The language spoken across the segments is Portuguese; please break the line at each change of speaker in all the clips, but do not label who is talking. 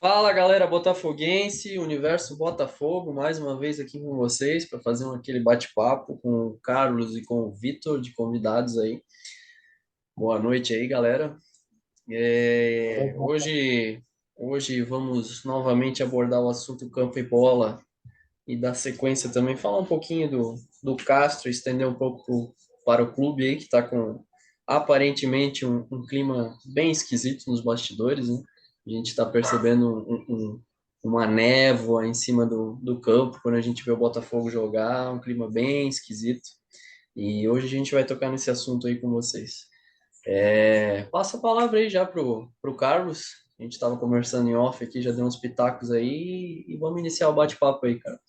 Fala galera botafoguense, Universo Botafogo, mais uma vez aqui com vocês para fazer aquele bate-papo com o Carlos e com o Vitor de convidados aí. Boa noite aí, galera. Hoje vamos novamente abordar o assunto campo e bola e dar sequência também, falar um pouquinho do Castro, estender um pouco para o clube aí que está com aparentemente um clima bem esquisito nos bastidores, né? A gente está percebendo uma névoa em cima do campo quando a gente vê o Botafogo jogar, um clima bem esquisito. E hoje a gente vai tocar nesse assunto aí com vocês. Passa a palavra aí já pro Carlos. A gente estava conversando em off aqui, já deu uns pitacos aí e vamos iniciar o bate-papo aí, cara.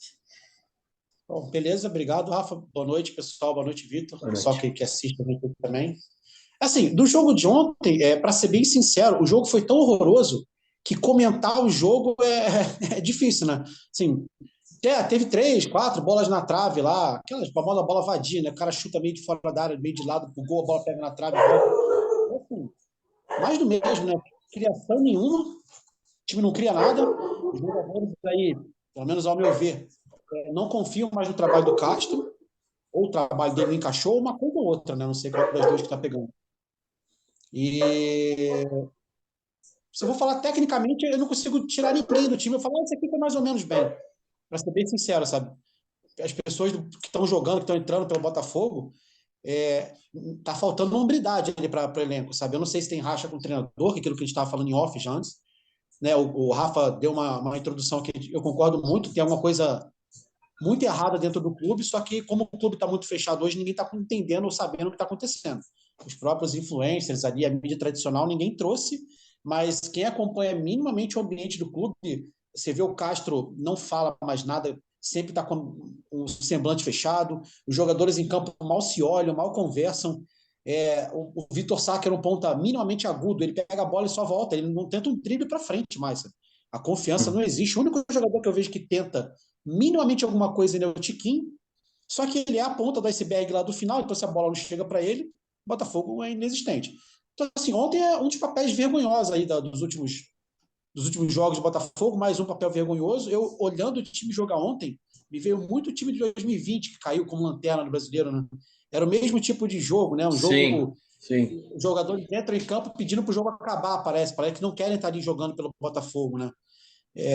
Bom, beleza, obrigado, Rafa. Boa noite, pessoal. Boa noite, Vitor.
Boa
Pessoal
noite.
que assiste também. Assim, do jogo de ontem, para ser bem sincero, o jogo foi tão horroroso que comentar o jogo é difícil, né? Assim, teve três, quatro bolas na trave lá, aquelas bola vadia, né? O cara chuta meio de fora da área, meio de lado pro gol, a bola pega na trave e volta. Assim, mais do mesmo, né? Criação nenhuma, o time não cria nada. Os jogadores aí, pelo menos ao meu ver, não confiam mais no trabalho do Castro, ou o trabalho dele não encaixou, uma coisa ou outra, né? Não sei qual das duas que está pegando. E se eu vou falar tecnicamente, eu não consigo tirar ninguém do time. Eu falo, esse aqui tá mais ou menos bem. Para ser bem sincero, sabe? As pessoas que estão jogando, que estão entrando pelo Botafogo, tá faltando hombridade ali para o elenco, sabe? Eu não sei se tem racha com o treinador, que é aquilo que a gente estava falando em off já antes. Né? O Rafa deu uma introdução que eu concordo muito, tem alguma coisa muito errada dentro do clube, só que como o clube está muito fechado hoje, ninguém está entendendo ou sabendo o que está acontecendo. Os próprios influencers ali, a mídia tradicional, ninguém trouxe, mas quem acompanha minimamente o ambiente do clube, você vê o Castro não fala mais nada, sempre está com um semblante fechado, os jogadores em campo mal se olham, mal conversam. O Vitor Sá, que era um ponta minimamente agudo, ele pega a bola e só volta, ele não tenta um drible para frente mais. A confiança não existe. O único jogador que eu vejo que tenta minimamente alguma coisa ainda é o Tiquinho, só que ele é a ponta do iceberg lá do final, então se a bola não chega para ele, o Botafogo é inexistente. Então, assim, ontem é um dos papéis vergonhosos aí dos últimos jogos do Botafogo, mais um papel vergonhoso. Eu, olhando o time jogar ontem, me veio muito o time de 2020, que caiu como lanterna no brasileiro, né? Era o mesmo tipo de jogo, né? Um
Sim,
jogo.
sim.
Os jogadores entram em campo pedindo para o jogo acabar, parece. Parece que não querem estar ali jogando pelo Botafogo, né?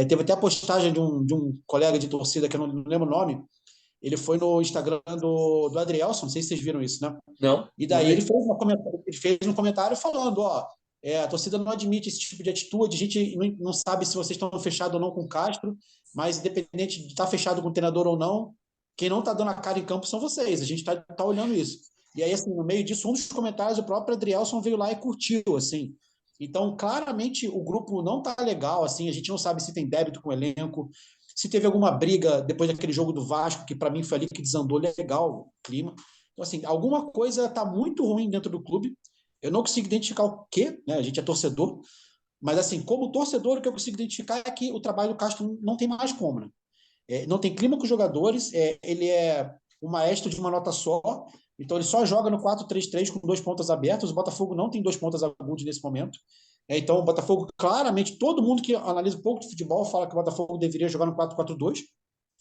Teve até a postagem de um colega de torcida, que eu não lembro o nome. Ele foi no Instagram do Adrielson, não sei se vocês viram isso, né?
Não,
E
não
daí ele
vi.
fez um comentário falando, ó, a torcida não admite esse tipo de atitude, a gente não sabe se vocês estão fechados ou não com o Castro, mas independente de estar fechado com o treinador ou não, quem não está dando a cara em campo são vocês, a gente está olhando isso. E aí, assim, no meio disso, um dos comentários, o próprio Adrielson veio lá e curtiu, assim. Então, claramente, o grupo não está legal, assim, a gente não sabe se tem débito com o elenco, se teve alguma briga depois daquele jogo do Vasco, que para mim foi ali que desandou legal o clima. Então, assim, alguma coisa está muito ruim dentro do clube. Eu não consigo identificar o quê, né? A gente é torcedor, mas assim, como torcedor, o que eu consigo identificar é que o trabalho do Castro não tem mais como, né? Não tem clima com os jogadores, ele é um maestro de uma nota só, então ele só joga no 4-3-3 com dois pontas abertos. O Botafogo não tem dois pontas agudos nesse momento. Então, o Botafogo, claramente, todo mundo que analisa um pouco de futebol fala que o Botafogo deveria jogar no 4-4-2.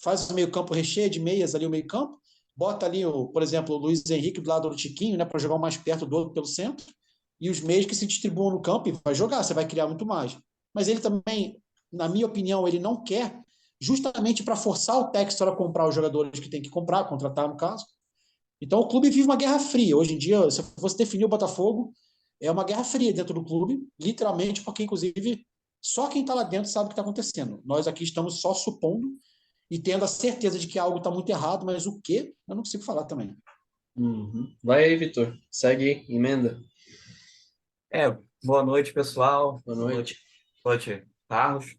Faz o meio-campo recheio de meias ali, o meio-campo. Bota ali, por exemplo, o Luiz Henrique do lado do Tiquinho, né, para jogar o mais perto do outro pelo centro. E os meios que se distribuam no campo e vai jogar, você vai criar muito mais. Mas ele também, na minha opinião, ele não quer, justamente para forçar o Textor a comprar os jogadores que tem que comprar, contratar no caso. Então o clube vive uma guerra fria. Hoje em dia, se você definir o Botafogo, é uma guerra fria dentro do clube, literalmente, porque inclusive só quem está lá dentro sabe o que está acontecendo. Nós aqui estamos só supondo e tendo a certeza de que algo está muito errado, mas o quê? Eu não consigo falar também.
Uhum. Vai aí, Vitor. Segue aí, emenda.
É, boa noite, pessoal.
Boa
Boa noite,
noite.
boa noite, Carlos.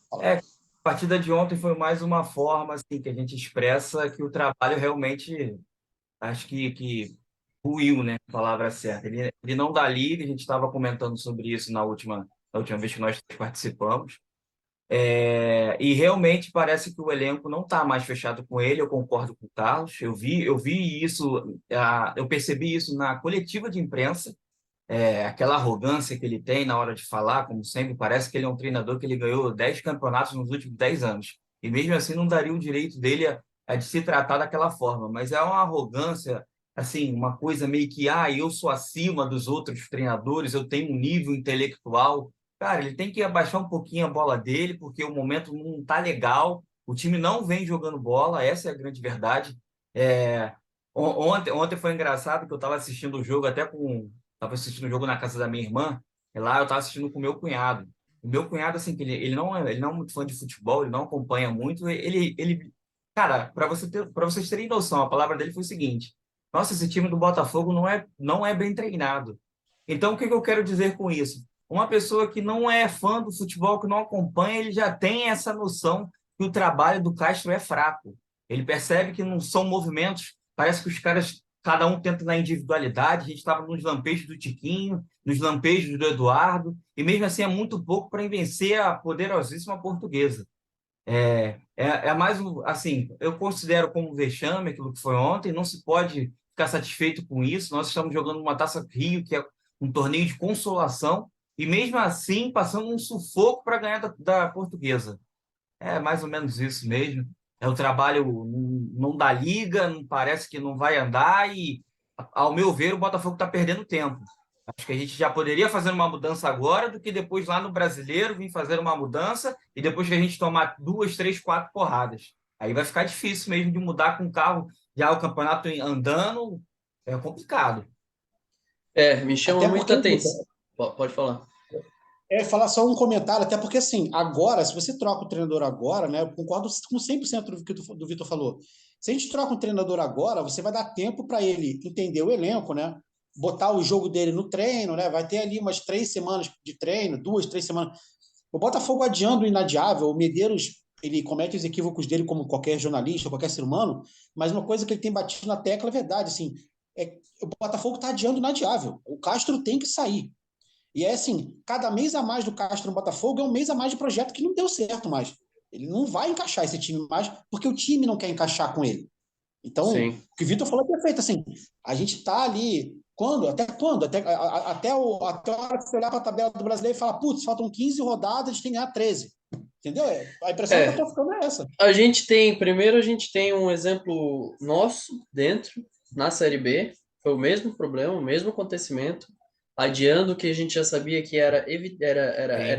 Fala.
A partida de ontem foi mais uma forma assim, que a gente expressa que o trabalho realmente, acho que ruiu, né? A palavra certa. Ele não dá liga, a gente estava comentando sobre isso na última vez que nós participamos. E realmente parece que o elenco não está mais fechado com ele, eu concordo com o Carlos. Eu vi isso, eu percebi isso na coletiva de imprensa. aquela arrogância que ele tem na hora de falar, como sempre, parece que ele é um treinador que ele ganhou 10 campeonatos nos últimos 10 anos. E mesmo assim não daria o direito dele a de se tratar daquela forma. Mas é uma arrogância, assim, uma coisa meio que, eu sou acima dos outros treinadores, eu tenho um nível intelectual. Cara, ele tem que abaixar um pouquinho a bola dele, porque o momento não tá legal, o time não vem jogando bola, essa é a grande verdade. Ontem foi engraçado que eu estava assistindo o jogo até com Tava assistindo o jogo na casa da minha irmã, e lá eu tava assistindo com o meu cunhado. O meu cunhado, assim, que ele não é muito fã de futebol, ele não acompanha muito. Cara, para vocês terem noção, a palavra dele foi o seguinte: Nossa, esse time do Botafogo não é bem treinado. Então, o que que eu quero dizer com isso? Uma pessoa que não é fã do futebol, que não acompanha, ele já tem essa noção que o trabalho do Castro é fraco. Ele percebe que não são movimentos, parece que os caras cada um tenta na individualidade. A gente estava nos lampejos do Tiquinho, nos lampejos do Eduardo, e mesmo assim é muito pouco para vencer a poderosíssima Portuguesa. É mais assim, eu considero como vexame aquilo que foi ontem, não se pode ficar satisfeito com isso. Nós estamos jogando uma Taça Rio, que é um torneio de consolação, e mesmo assim passando um sufoco para ganhar da Portuguesa. É mais ou menos isso mesmo. É o trabalho não dá liga, não parece que não vai andar e, ao meu ver, o Botafogo está perdendo tempo. Acho que a gente já poderia fazer uma mudança agora do que depois lá no Brasileiro vir fazer uma mudança e depois que a gente tomar duas, três, quatro porradas. Aí vai ficar difícil mesmo de mudar com o carro, já o campeonato andando, é complicado.
Me chama
Até
muita
porque,
atenção.
Vitor,
Pode falar.
falar só um comentário, até porque assim, agora, se você troca o treinador agora, né? Eu concordo com 100% do que do Vitor falou. Se a gente troca um treinador agora, você vai dar tempo para ele entender o elenco, né? Botar o jogo dele no treino, né? Vai ter ali umas 3 semanas de treino, 2, 3 semanas. O Botafogo adiando o inadiável, o Medeiros, ele comete os equívocos dele como qualquer jornalista, qualquer ser humano, mas uma coisa que ele tem batido na tecla é verdade, assim, o Botafogo está adiando o inadiável. O Castro tem que sair. E é assim, cada mês a mais do Castro no Botafogo é um mês a mais de projeto que não deu certo mais. Ele não vai encaixar esse time mais porque o time não quer encaixar com ele. Então, o
Sim.
que o Vitor falou é perfeito. Assim, a gente está ali. Quando? Até quando? Até a hora que você olhar para a tabela do brasileiro e falar, putz, faltam 15 rodadas, a gente tem que ganhar 13. Entendeu? A impressão que eu
É,
estou ficando é essa.
primeiro a gente tem um exemplo nosso dentro, na Série B, foi o mesmo problema, o mesmo acontecimento, adiando o que a gente já sabia que
Sim,
era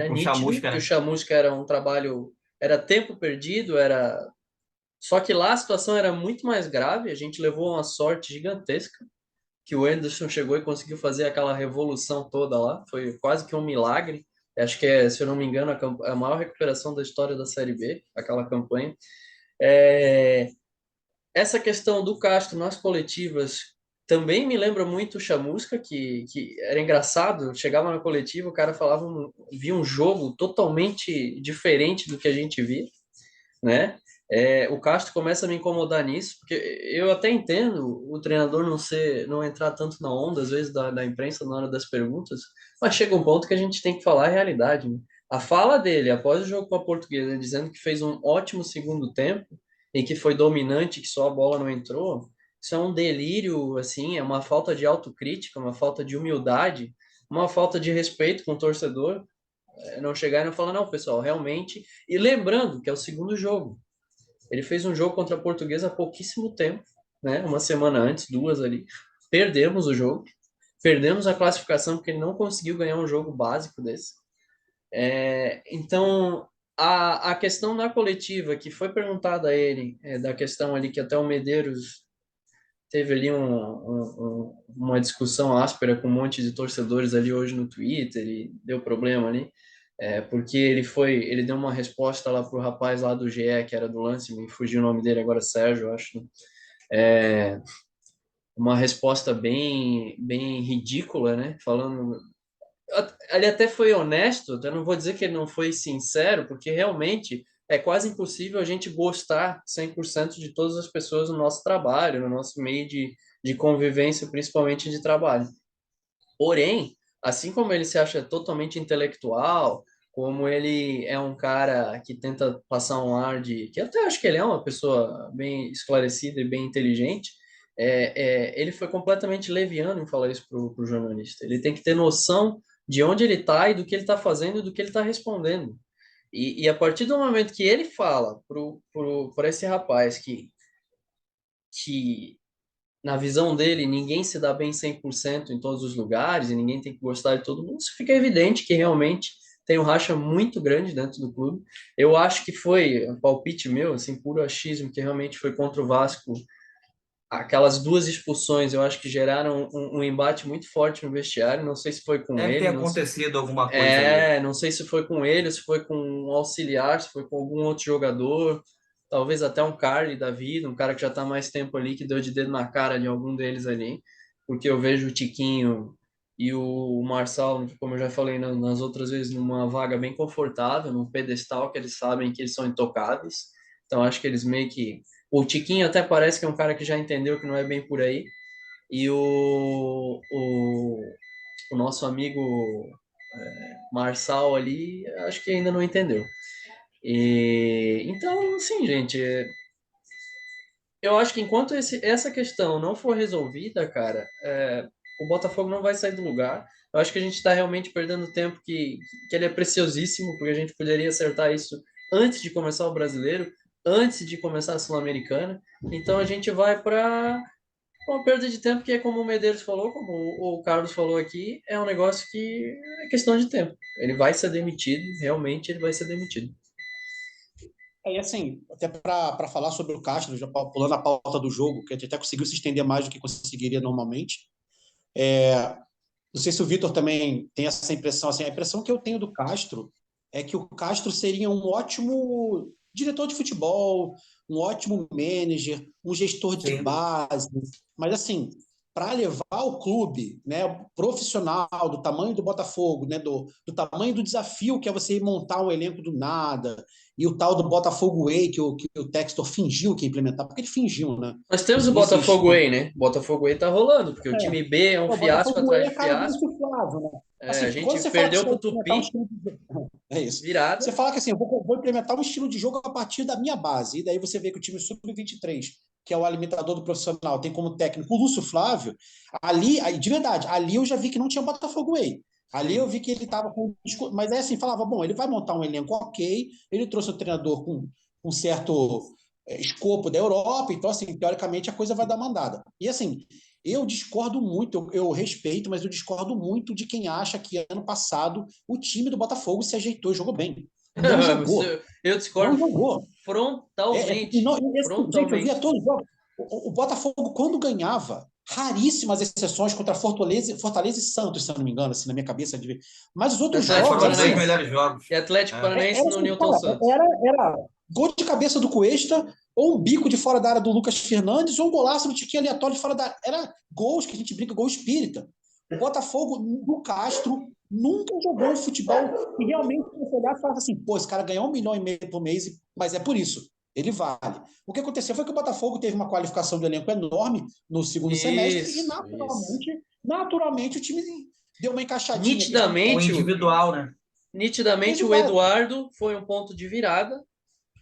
com
nítido,
chamusca,
que o
né?
Chamusca era um trabalho, era tempo perdido, era... Só que lá a situação era muito mais grave, a gente levou uma sorte gigantesca, que o Anderson chegou e conseguiu fazer aquela revolução toda lá, foi quase que um milagre. Acho que é, se eu não me engano, a maior recuperação da história da Série B, aquela campanha. É, essa questão do Castro nas coletivas também me lembra muito o Chamusca, que era engraçado, chegava na coletiva, o cara falava, via um jogo totalmente diferente do que a gente via, né? O Castro começa a me incomodar nisso, porque eu até entendo o treinador não entrar tanto na onda, às vezes, da imprensa na hora das perguntas, mas chega um ponto que a gente tem que falar a realidade, né? A fala dele após o jogo com a Portuguesa, dizendo que fez um ótimo segundo tempo e que foi dominante, que só a bola não entrou, isso é um delírio, assim, é uma falta de autocrítica, uma falta de humildade, uma falta de respeito com o torcedor, não chegar e não falar, não, pessoal, realmente. E lembrando que é o segundo jogo. Ele fez um jogo contra a Portuguesa há pouquíssimo tempo, né? Uma semana antes, duas ali. Perdemos o jogo. Perdemos a classificação porque ele não conseguiu ganhar um jogo básico desse. Então, a questão na coletiva que foi perguntada a ele, da questão ali que até o Medeiros teve ali uma discussão áspera com um monte de torcedores ali hoje no Twitter e deu problema ali, porque ele deu uma resposta lá pro rapaz lá do GE, que era do lance, me fugiu o nome dele agora, Sérgio, eu acho, né? Uma resposta bem ridícula, né? Falando, ele até foi honesto, eu não vou dizer que ele não foi sincero, porque realmente é quase impossível a gente gostar 100% de todas as pessoas no nosso trabalho, no nosso meio de convivência, principalmente de trabalho. Porém, assim como ele se acha totalmente intelectual, como ele é um cara que tenta passar um ar de... que eu até acho que ele é uma pessoa bem esclarecida e bem inteligente, Ele foi completamente leviano em falar isso pro jornalista. Ele tem que ter noção de onde ele está e do que ele está fazendo e do que ele está respondendo. E a partir do momento que ele fala para esse rapaz que, na visão dele, ninguém se dá bem 100% em todos os lugares e ninguém tem que gostar de todo mundo, isso fica evidente que realmente tem um racha muito grande dentro do clube. Eu acho que foi um palpite meu, assim, puro achismo, que realmente foi contra o Vasco. Aquelas duas expulsões, eu acho que geraram um embate muito forte no vestiário. Não sei se foi com
Deve ter
ele,
acontecido alguma coisa ali.
não sei se foi com ele, se foi com um auxiliar, se foi com algum outro jogador, talvez até um Carly da vida, um cara que já está mais tempo ali, que deu de dedo na cara de algum deles ali, porque eu vejo o Tiquinho e o Marçal, como eu já falei nas outras vezes, numa vaga bem confortável, num pedestal que eles sabem que eles são intocáveis. Então acho que eles meio que. O Tiquinho até parece que é um cara que já entendeu que não é bem por aí. E o nosso amigo Marçal ali, acho que ainda não entendeu. Então, assim, gente, eu acho que enquanto essa questão não for resolvida, cara, o Botafogo não vai sair do lugar. Eu acho que a gente está realmente perdendo tempo que ele é preciosíssimo, porque a gente poderia acertar isso antes de começar o brasileiro, antes de começar a Sul-Americana. Então a gente vai para uma perda de tempo que é como o Medeiros falou, como o Carlos falou aqui, é um negócio que é questão de tempo. Ele vai ser demitido, realmente ele vai ser demitido.
E assim, até para falar sobre o Castro, já pulando a pauta do jogo, que a gente até conseguiu se estender mais do que conseguiria normalmente. Não sei se o Vitor também tem essa impressão. Assim, a impressão que eu tenho do Castro é que o Castro seria um ótimo diretor de futebol, um ótimo manager, um gestor de
Sim.
base, mas assim, para levar o clube, né, profissional, do tamanho do Botafogo, né, do tamanho do desafio que é você montar um elenco do nada, e o tal do Botafogo Way que o Textor fingiu que ia implementar, porque ele fingiu, né?
Nós temos o
Esses,
Botafogo Way, né? O Botafogo Way tá rolando, porque o time B é um
o
fiasco
Botafogo
atrás
Way
de
é cara do
fiasco.
insuflável, né?
A
Assim, quando
gente
você fala que
perdeu
você vai
pro
implementar um
Tupi,
estilo de jogo, é isso. Você
virada.
fala que assim, eu vou implementar um estilo de jogo a partir da minha base. E daí você vê que o time sub-23, que é o alimentador do profissional, tem como técnico o Lúcio Flávio. Ali, de verdade, ali eu já vi que não tinha Botafogo Way. Ali eu
Sim.
vi que ele estava com. Mas é assim, falava, bom, ele vai montar um elenco ok, ele trouxe um treinador com um certo escopo da Europa, então, assim, teoricamente a coisa vai dar mandada. E assim, eu discordo muito, eu respeito, mas eu discordo muito de quem acha que ano passado o time do Botafogo se ajeitou e jogou bem. Não jogou.
Eu
Não
discordo
jogou.
frontalmente.
Assim, gente, eu via
Frontalmente.
todos os jogos. O Botafogo, quando ganhava, raríssimas exceções contra Fortaleza e Santos, se eu não me engano, assim, na minha cabeça. Mas os outros
Acho que
Atlético
jogos,
foram os dois
assim,
Paranaense.
melhores jogos.
E Atlético
É.
Paranaense
era
no
assim,
Newton
cara,
Santos.
era gol de cabeça do Cuesta, ou um bico de fora da área do Lucas Fernandes, ou um golaço no tiquinho aleatório de fora da área. Era gols que a gente brinca, gol espírita. O Botafogo do Castro nunca jogou um futebol que realmente você olhar e falar assim, pô, esse cara ganhou 1,5 milhão por mês, mas é por isso. Ele vale. O que aconteceu foi que o Botafogo teve uma qualificação de elenco enorme no segundo semestre e
Isso.
naturalmente o time deu uma encaixadinha, questão
O
Nitidamente,
técnica,
individual, né?
nitidamente o
individual.
Eduardo foi um ponto de virada.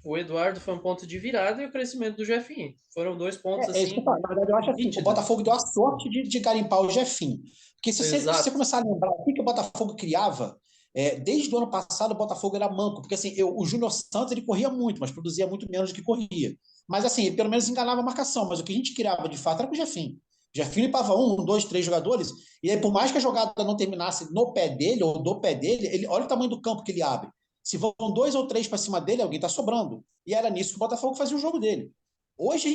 O Eduardo foi um ponto de virada e o crescimento do Jefinho. Foram dois pontos
É isso que eu
assim
falo. Na verdade, eu acho assim, o
nítidos.
Botafogo deu a sorte de garimpar o Jefinho. Porque se você
Exato.
começar a lembrar o que o Botafogo criava, desde o ano passado o Botafogo era manco. Porque assim, o Júnior Santos ele corria muito, mas produzia muito menos do que corria. Mas assim, ele pelo menos enganava a marcação. Mas o que a gente criava de fato era com o Jefinho. O Jefinho limpava um, dois, três jogadores, e aí, por mais que a jogada não terminasse no pé dele ou do pé dele, olha o tamanho do campo que ele abre. Se vão dois ou três para cima dele, alguém está sobrando. E era nisso que o Botafogo fazia o jogo dele. Hoje a gente